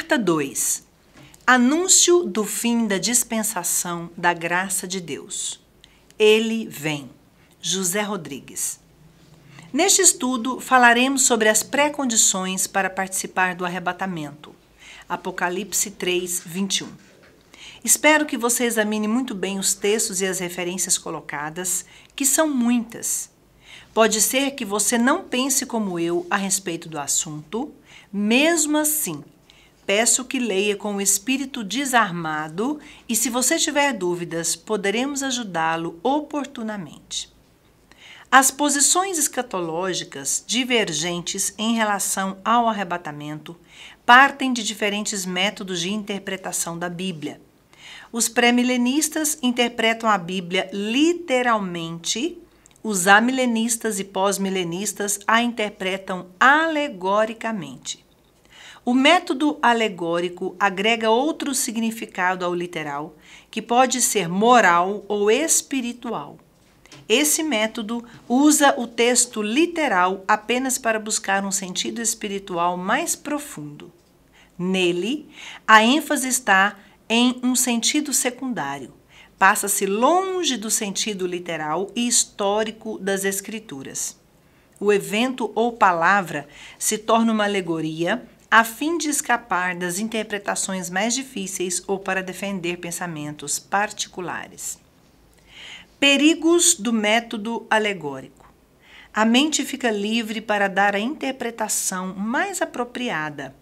Carta 2. Anúncio do fim da dispensação da graça de Deus. Ele vem. José Rodrigues. Neste estudo, falaremos sobre as pré-condições para participar do arrebatamento. Apocalipse 3, 21. Espero que você examine muito bem os textos e as referências colocadas, que são muitas. Pode ser que você não pense como eu a respeito do assunto, mesmo assim, peço que leia com o espírito desarmado e, se você tiver dúvidas, poderemos ajudá-lo oportunamente. As posições escatológicas divergentes em relação ao arrebatamento partem de diferentes métodos de interpretação da Bíblia. Os pré-milenistas interpretam a Bíblia literalmente, os amilenistas e pós-milenistas a interpretam alegoricamente. O método alegórico agrega outro significado ao literal, que pode ser moral ou espiritual. Esse método usa o texto literal apenas para buscar um sentido espiritual mais profundo. Nele, a ênfase está em um sentido secundário. Passa-se longe do sentido literal e histórico das Escrituras. O evento ou palavra se torna uma alegoria a fim de escapar das interpretações mais difíceis ou para defender pensamentos particulares. Perigos do método alegórico. A mente fica livre para dar a interpretação mais apropriada.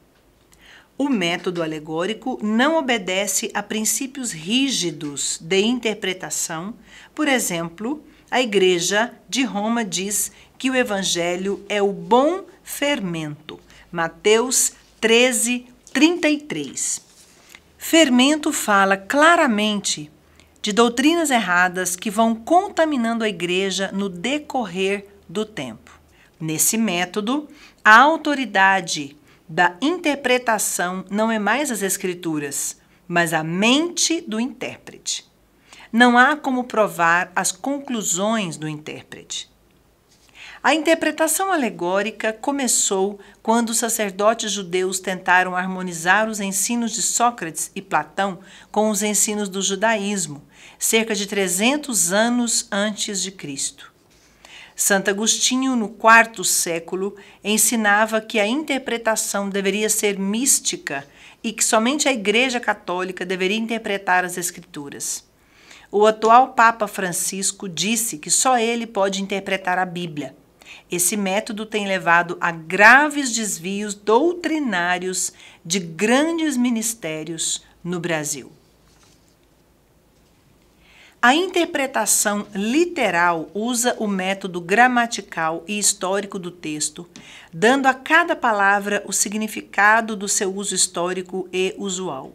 O método alegórico não obedece a princípios rígidos de interpretação. Por exemplo, a Igreja de Roma diz que o Evangelho é o bom fermento. Mateus 13, 33. Fermento fala claramente de doutrinas erradas que vão contaminando a Igreja no decorrer do tempo. Nesse método, a autoridade da interpretação não é mais as Escrituras, mas a mente do intérprete. Não há como provar as conclusões do intérprete. A interpretação alegórica começou quando os sacerdotes judeus tentaram harmonizar os ensinos de Sócrates e Platão com os ensinos do judaísmo, cerca de 300 anos antes de Cristo. Santo Agostinho, no IV século, ensinava que a interpretação deveria ser mística e que somente a Igreja Católica deveria interpretar as Escrituras. O atual Papa Francisco disse que só ele pode interpretar a Bíblia. Esse método tem levado a graves desvios doutrinários de grandes ministérios no Brasil. A interpretação literal usa o método gramatical e histórico do texto, dando a cada palavra o significado do seu uso histórico e usual.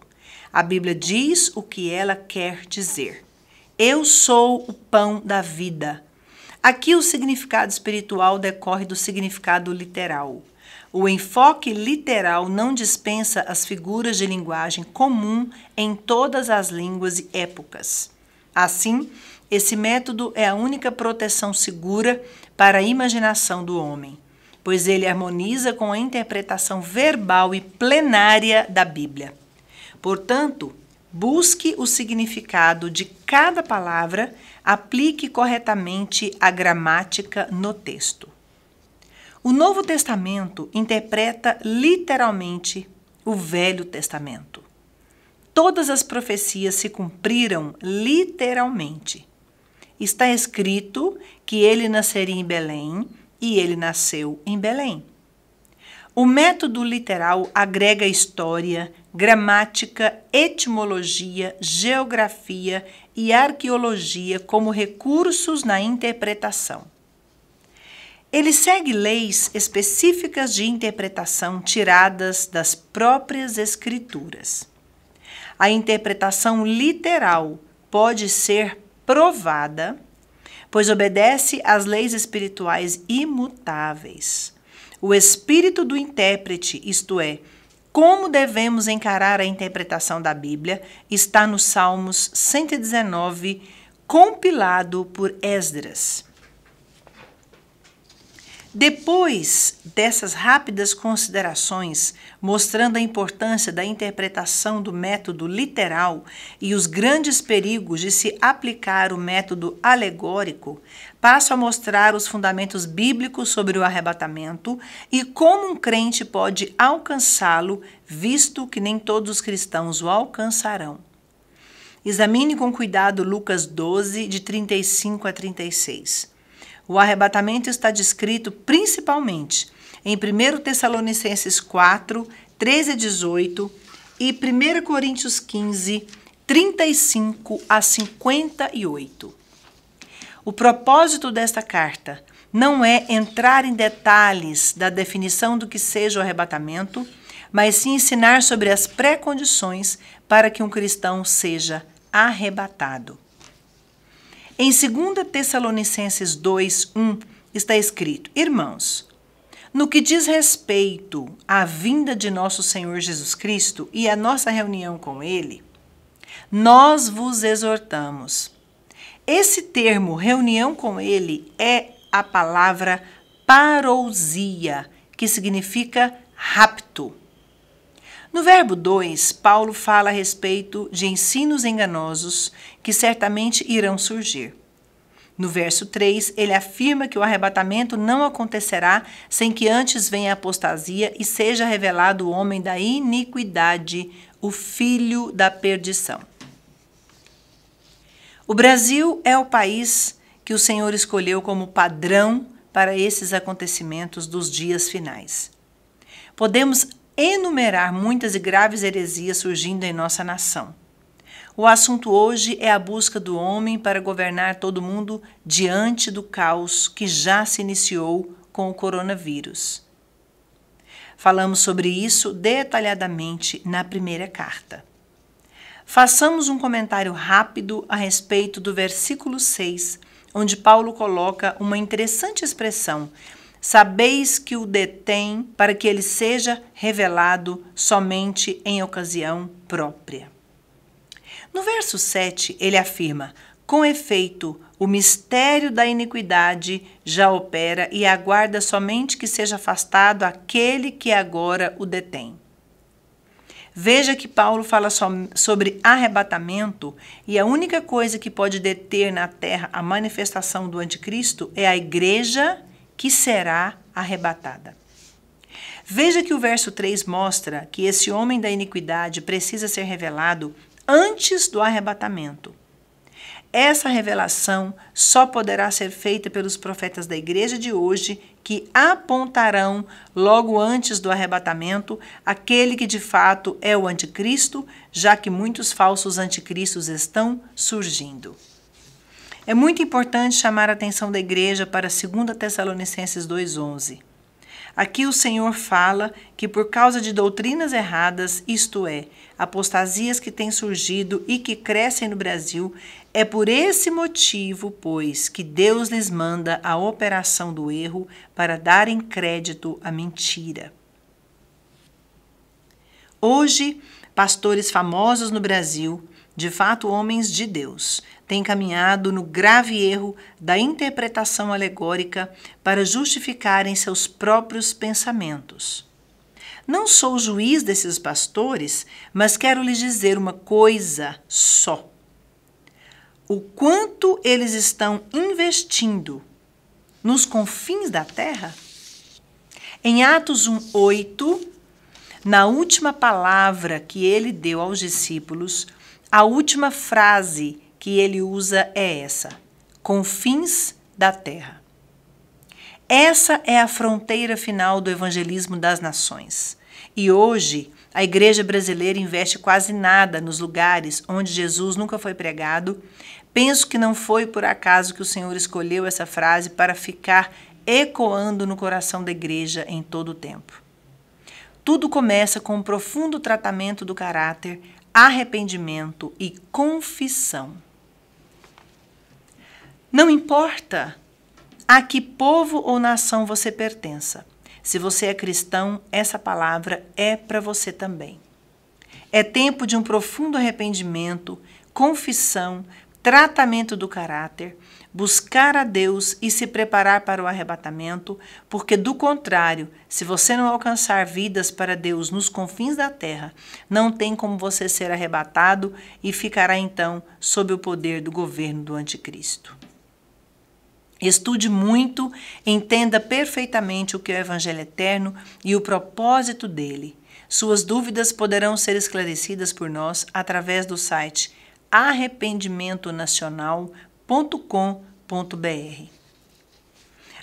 A Bíblia diz o que ela quer dizer. Eu sou o pão da vida. Aqui o significado espiritual decorre do significado literal. O enfoque literal não dispensa as figuras de linguagem comum em todas as línguas e épocas. Assim, esse método é a única proteção segura para a imaginação do homem, pois ele harmoniza com a interpretação verbal e plenária da Bíblia. Portanto, busque o significado de cada palavra, aplique corretamente a gramática no texto. O Novo Testamento interpreta literalmente o Velho Testamento. Todas as profecias se cumpriram literalmente. Está escrito que ele nasceria em Belém e ele nasceu em Belém. O método literal agrega história, gramática, etimologia, geografia e arqueologia como recursos na interpretação. Ele segue leis específicas de interpretação tiradas das próprias Escrituras. A interpretação literal pode ser provada, pois obedece às leis espirituais imutáveis. O espírito do intérprete, isto é, como devemos encarar a interpretação da Bíblia, está no Salmos 119, compilado por Esdras. Depois dessas rápidas considerações, mostrando a importância da interpretação do método literal e os grandes perigos de se aplicar o método alegórico, passo a mostrar os fundamentos bíblicos sobre o arrebatamento e como um crente pode alcançá-lo, visto que nem todos os cristãos o alcançarão. Examine com cuidado Lucas 12, de 35 a 36. O arrebatamento está descrito principalmente em 1 Tessalonicenses 4, 13 a 18 e 1 Coríntios 15, 35 a 58. O propósito desta carta não é entrar em detalhes da definição do que seja o arrebatamento, mas sim ensinar sobre as pré-condições para que um cristão seja arrebatado. Em 2 Tessalonicenses 2:1 está escrito: Irmãos, no que diz respeito à vinda de nosso Senhor Jesus Cristo e à nossa reunião com Ele, nós vos exortamos. Esse termo, reunião com Ele, é a palavra parousia, que significa rapto. No verbo 2, Paulo fala a respeito de ensinos enganosos que certamente irão surgir. No verso 3, ele afirma que o arrebatamento não acontecerá sem que antes venha a apostasia e seja revelado o homem da iniquidade, o filho da perdição. O Brasil é o país que o Senhor escolheu como padrão para esses acontecimentos dos dias finais. Podemos enumerar muitas e graves heresias surgindo em nossa nação. O assunto hoje é a busca do homem para governar todo mundo diante do caos que já se iniciou com o coronavírus. Falamos sobre isso detalhadamente na primeira carta. Façamos um comentário rápido a respeito do versículo 6, onde Paulo coloca uma interessante expressão: sabeis que o detém para que ele seja revelado somente em ocasião própria. No verso 7, ele afirma: com efeito, o mistério da iniquidade já opera e aguarda somente que seja afastado aquele que agora o detém. Veja que Paulo fala sobre arrebatamento e a única coisa que pode deter na terra a manifestação do anticristo é a igreja que será arrebatada. Veja que o verso 3 mostra que esse homem da iniquidade precisa ser revelado antes do arrebatamento. Essa revelação só poderá ser feita pelos profetas da igreja de hoje, que apontarão logo antes do arrebatamento aquele que de fato é o anticristo, já que muitos falsos anticristos estão surgindo. É muito importante chamar a atenção da igreja para 2 Tessalonicenses 2:11. Aqui o Senhor fala que por causa de doutrinas erradas, isto é, apostasias que têm surgido e que crescem no Brasil, é por esse motivo, pois, que Deus lhes manda a operação do erro para darem crédito à mentira. Hoje, pastores famosos no Brasil, de fato homens de Deus, têm caminhado no grave erro da interpretação alegórica para justificarem seus próprios pensamentos. Não sou juiz desses pastores, mas quero lhes dizer uma coisa só. O quanto eles estão investindo nos confins da terra? Em Atos 1:8, na última palavra que ele deu aos discípulos, a última frase que ele usa é essa: confins da terra. Essa é a fronteira final do evangelismo das nações. E hoje, a igreja brasileira investe quase nada nos lugares onde Jesus nunca foi pregado. Penso que não foi por acaso que o Senhor escolheu essa frase para ficar ecoando no coração da igreja em todo o tempo. Tudo começa com um profundo tratamento do caráter, arrependimento e confissão. Não importa a que povo ou nação você pertença. Se você é cristão, essa palavra é para você também. É tempo de um profundo arrependimento, confissão, tratamento do caráter. buscar a Deus e se preparar para o arrebatamento, porque do contrário, se você não alcançar vidas para Deus nos confins da terra, não tem como você ser arrebatado e ficará então sob o poder do governo do anticristo. Estude muito, entenda perfeitamente o que é o Evangelho eterno e o propósito dele. Suas dúvidas poderão ser esclarecidas por nós através do site arrependimentonacional.com.br.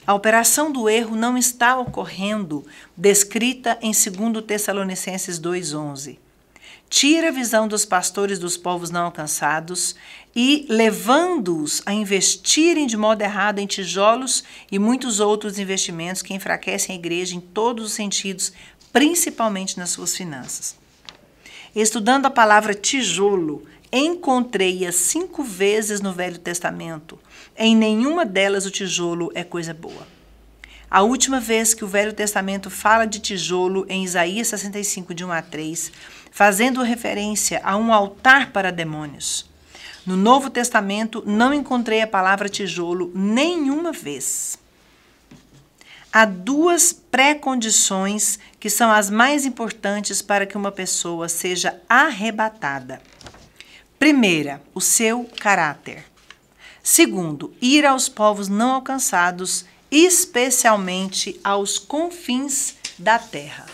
A operação do erro não está ocorrendo, descrita em 2 Tessalonicenses 2,11. Tira a visão dos pastores dos povos não alcançados e levando-os a investirem de modo errado em tijolos e muitos outros investimentos que enfraquecem a igreja em todos os sentidos, principalmente nas suas finanças. Estudando a palavra tijolo, encontrei-a 5 vezes no Velho Testamento. Em nenhuma delas o tijolo é coisa boa. A última vez que o Velho Testamento fala de tijolo, em Isaías 65, de 1 a 3, fazendo referência a um altar para demônios. No Novo Testamento, não encontrei a palavra tijolo nenhuma vez. Há 2 pré-condições que são as mais importantes para que uma pessoa seja arrebatada. Primeira, o seu caráter. Segundo, ir aos povos não alcançados, especialmente aos confins da terra.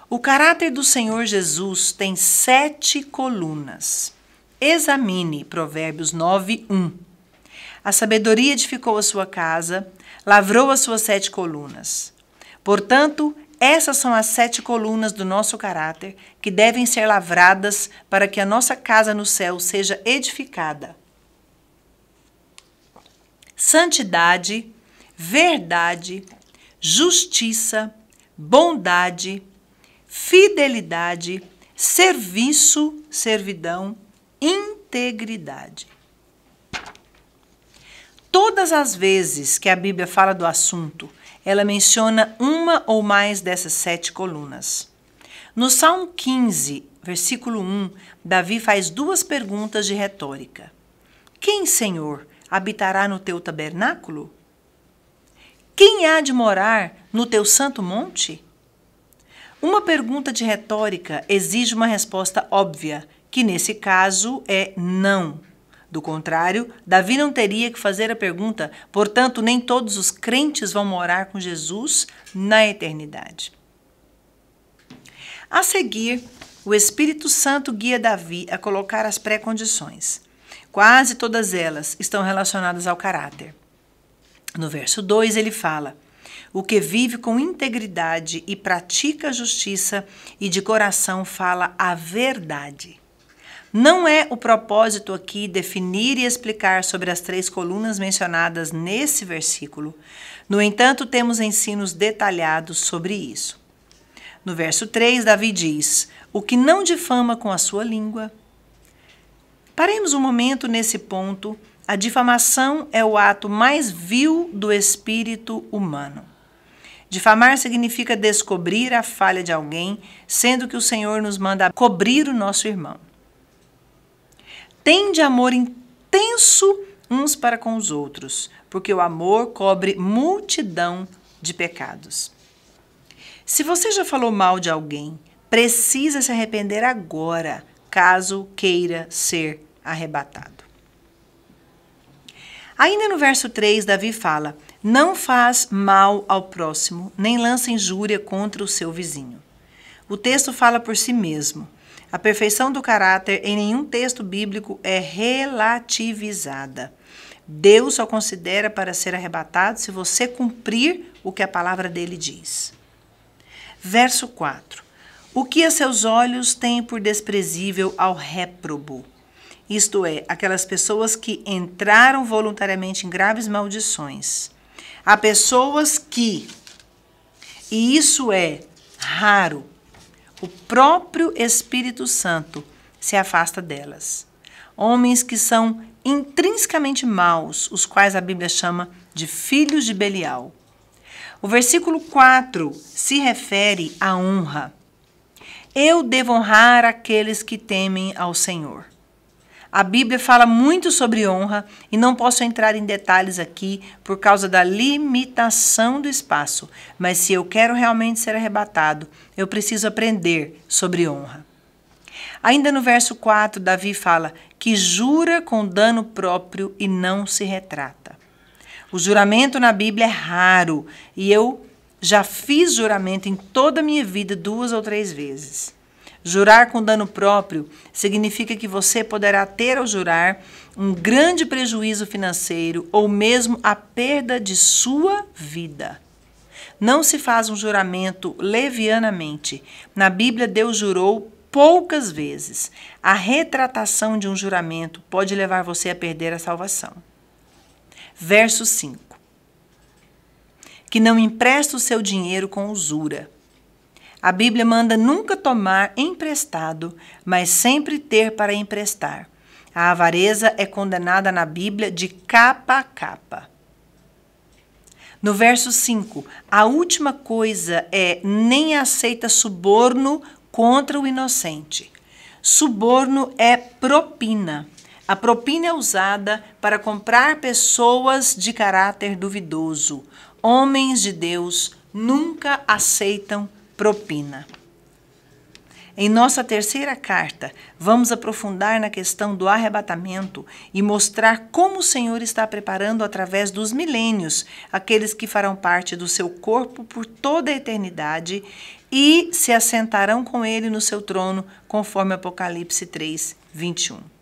O caráter do Senhor Jesus tem 7 colunas. Examine Provérbios 9:1. A sabedoria edificou a sua casa, lavrou as suas 7 colunas. Portanto, essas são as 7 colunas do nosso caráter que devem ser lavradas para que a nossa casa no céu seja edificada. Santidade, verdade, justiça, bondade, fidelidade, serviço, servidão, integridade. Todas as vezes que a Bíblia fala do assunto, ela menciona uma ou mais dessas 7 colunas. No Salmo 15, versículo 1, Davi faz 2 perguntas de retórica. Quem, Senhor, habitará no teu tabernáculo? Quem há de morar no teu santo monte? Uma pergunta de retórica exige uma resposta óbvia, que nesse caso é não. Do contrário, Davi não teria que fazer a pergunta, portanto, nem todos os crentes vão morar com Jesus na eternidade. A seguir, o Espírito Santo guia Davi a colocar as pré-condições. Quase todas elas estão relacionadas ao caráter. No verso 2 ele fala: o que vive com integridade e pratica a justiça e de coração fala a verdade. Não é o propósito aqui definir e explicar sobre as 3 colunas mencionadas nesse versículo. No entanto, temos ensinos detalhados sobre isso. No verso 3, Davi diz: o que não difama com a sua língua. Paremos um momento nesse ponto. A difamação é o ato mais vil do espírito humano. Difamar significa descobrir a falha de alguém, sendo que o Senhor nos manda cobrir o nosso irmão. Tende amor intenso uns para com os outros, porque o amor cobre multidão de pecados. Se você já falou mal de alguém, precisa se arrepender agora, caso queira ser arrebatado. Ainda no verso 3, Davi fala: não faz mal ao próximo, nem lança injúria contra o seu vizinho. O texto fala por si mesmo. A perfeição do caráter em nenhum texto bíblico é relativizada. Deus só considera para ser arrebatado se você cumprir o que a palavra dele diz. Verso 4. O que a seus olhos têm por desprezível ao réprobo? Isto é, aquelas pessoas que entraram voluntariamente em graves maldições. Há pessoas que, e isso é raro, o próprio Espírito Santo se afasta delas. Homens que são intrinsecamente maus, os quais a Bíblia chama de filhos de Belial. O versículo 4 se refere à honra. Eu devo honrar aqueles que temem ao Senhor. A Bíblia fala muito sobre honra e não posso entrar em detalhes aqui por causa da limitação do espaço, mas se eu quero realmente ser arrebatado, eu preciso aprender sobre honra. Ainda no verso 4, Davi fala que jura com dano próprio e não se retrata. O juramento na Bíblia é raro e eu já fiz juramento em toda a minha vida 2 ou 3 vezes. Jurar com dano próprio significa que você poderá ter ao jurar um grande prejuízo financeiro ou mesmo a perda de sua vida. Não se faz um juramento levianamente. Na Bíblia, Deus jurou poucas vezes. A retratação de um juramento pode levar você a perder a salvação. Verso 5. Que não empresta o seu dinheiro com usura. A Bíblia manda nunca tomar emprestado, mas sempre ter para emprestar. A avareza é condenada na Bíblia de capa a capa. No verso 5, a última coisa é nem aceita suborno contra o inocente. Suborno é propina. A propina é usada para comprar pessoas de caráter duvidoso. Homens de Deus nunca aceitam propina. Em nossa terceira carta, vamos aprofundar na questão do arrebatamento e mostrar como o Senhor está preparando através dos milênios aqueles que farão parte do seu corpo por toda a eternidade e se assentarão com ele no seu trono, conforme Apocalipse 3, 21.